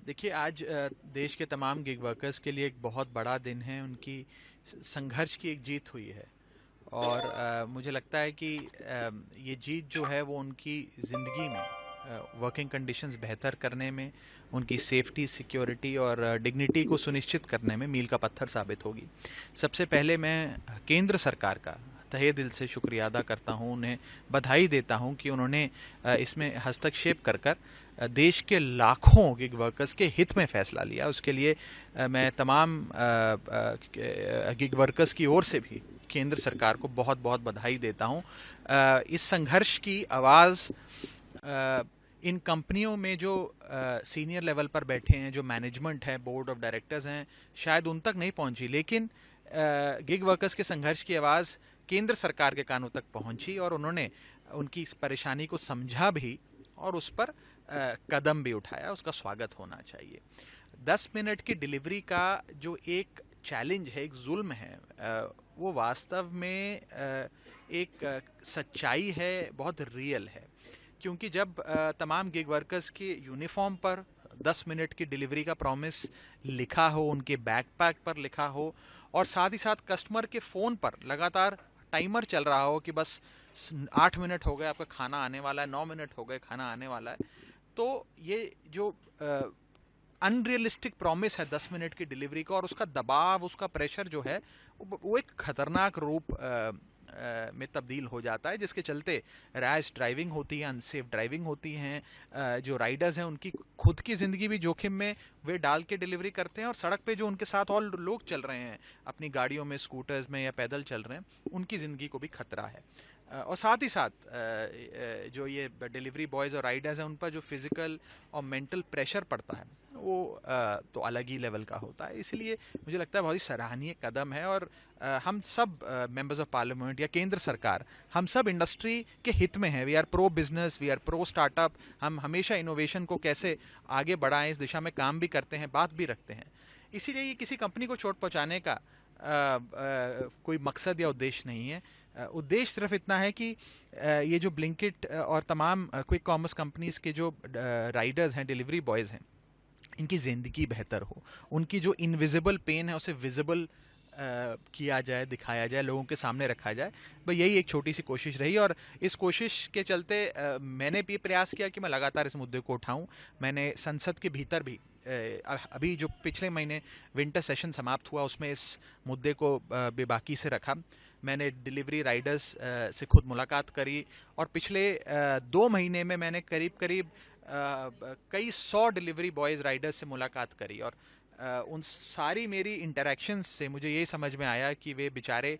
देखिए आज देश के तमाम गिग वर्कर्स के लिए एक बहुत बड़ा दिन है। उनकी संघर्ष की एक जीत हुई है और मुझे लगता है कि ये जीत जो है वो उनकी ज़िंदगी में वर्किंग कंडीशंस बेहतर करने में, उनकी सेफ्टी, सिक्योरिटी और डिग्निटी को सुनिश्चित करने में मील का पत्थर साबित होगी। सबसे पहले मैं केंद्र सरकार का तहे दिल से शुक्रिया अदा करता हूं, उन्हें बधाई देता हूं कि उन्होंने इसमें हस्तक्षेप कर कर देश के लाखों गिग वर्कर्स के हित में फैसला लिया। उसके लिए मैं तमाम गिग वर्कर्स की ओर से भी केंद्र सरकार को बहुत बहुत बधाई देता हूं। इस संघर्ष की आवाज़ इन कंपनियों में जो सीनियर लेवल पर बैठे हैं, जो मैनेजमेंट है, बोर्ड ऑफ डायरेक्टर्स हैं, शायद उन तक नहीं पहुंची, लेकिन गिग वर्कर्स के संघर्ष की आवाज़ केंद्र सरकार के कानों तक पहुंची और उन्होंने उनकी इस परेशानी को समझा भी और उस पर कदम भी उठाया। उसका स्वागत होना चाहिए। 10 मिनट की डिलीवरी का जो एक चैलेंज है, एक जुल्म है, वो वास्तव में एक सच्चाई है, बहुत रियल है। क्योंकि जब तमाम गिग वर्कर्स के यूनिफॉर्म पर 10 मिनट की डिलीवरी का प्रॉमिस लिखा हो, उनके बैकपैक पर लिखा हो और साथ ही साथ कस्टमर के फ़ोन पर लगातार टाइमर चल रहा हो कि बस 8 मिनट हो गए, आपका खाना आने वाला है, 9 मिनट हो गए, खाना आने वाला है, तो ये जो अनरियलिस्टिक प्रॉमिस है 10 मिनट की डिलीवरी का और उसका दबाव, उसका प्रेशर जो है वो एक खतरनाक रूप में तब्दील हो जाता है, जिसके चलते रैश ड्राइविंग होती है, अनसेफ ड्राइविंग होती हैं। जो राइडर्स हैं उनकी खुद की ज़िंदगी भी जोखिम में वे डाल के डिलीवरी करते हैं और सड़क पे जो उनके साथ और लोग चल रहे हैं अपनी गाड़ियों में, स्कूटर्स में या पैदल चल रहे हैं, उनकी ज़िंदगी को भी खतरा है। और साथ ही साथ जो ये डिलीवरी बॉयज़ और राइडर्स हैं उन पर जो फिज़िकल और मेंटल प्रेशर पड़ता है वो तो अलग ही लेवल का होता है। इसलिए मुझे लगता है बहुत ही सराहनीय कदम है और हम सब मेंबर्स ऑफ पार्लियामेंट या केंद्र सरकार, हम सब इंडस्ट्री के हित में हैं। We are pro business, we are pro startup. हम हमेशा इनोवेशन को कैसे आगे बढ़ाएं इस दिशा में काम भी करते हैं, बात भी रखते हैं। इसीलिए ये किसी कंपनी को चोट पहुंचाने का कोई मकसद या उद्देश्य नहीं है। उद्देश्य सिर्फ इतना है कि ये जो ब्लिंकिट और तमाम क्विक कॉमर्स कंपनीज के जो राइडर्स हैं, डिलीवरी बॉयज़ हैं, इनकी ज़िंदगी बेहतर हो, उनकी जो इनविजिबल पेन है उसे विजिबल किया जाए, दिखाया जाए, लोगों के सामने रखा जाए। भाई यही एक छोटी सी कोशिश रही और इस कोशिश के चलते मैंने भी प्रयास किया कि मैं लगातार इस मुद्दे को उठाऊं। मैंने संसद के भीतर भी अभी जो पिछले महीने विंटर सेशन समाप्त हुआ उसमें इस मुद्दे को बेबाकी से रखा। मैंने डिलीवरी राइडर्स से खुद मुलाकात करी और पिछले 2 महीने में मैंने करीब करीब कई 100 डिलीवरी बॉयज़ राइडर्स से मुलाकात करी और उन सारी मेरी इंटरेक्शंस से मुझे ये समझ में आया कि वे बेचारे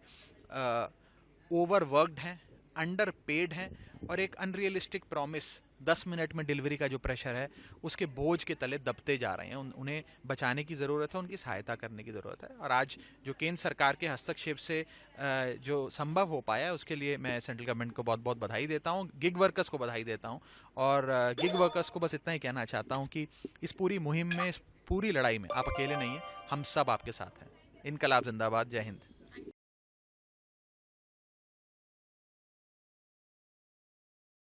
ओवरवर्कड हैं, अंडर पेड हैं और एक अनरियलिस्टिक प्रॉमिस 10 मिनट में डिलीवरी का जो प्रेशर है उसके बोझ के तले दबते जा रहे हैं। उन्हें बचाने की ज़रूरत है, उनकी सहायता करने की ज़रूरत है और आज जो केंद्र सरकार के हस्तक्षेप से जो संभव हो पाया उसके लिए मैं सेंट्रल गवर्नमेंट को बहुत बहुत बधाई देता हूँ, गिग वर्कर्स को बधाई देता हूँ और गिग वर्कर्स को बस इतना ही कहना चाहता हूँ कि इस पूरी मुहिम में, इस पूरी लड़ाई में आप अकेले नहीं हैं, हम सब आपके साथ हैं। इनकलाब जिंदाबाद। जय हिंद।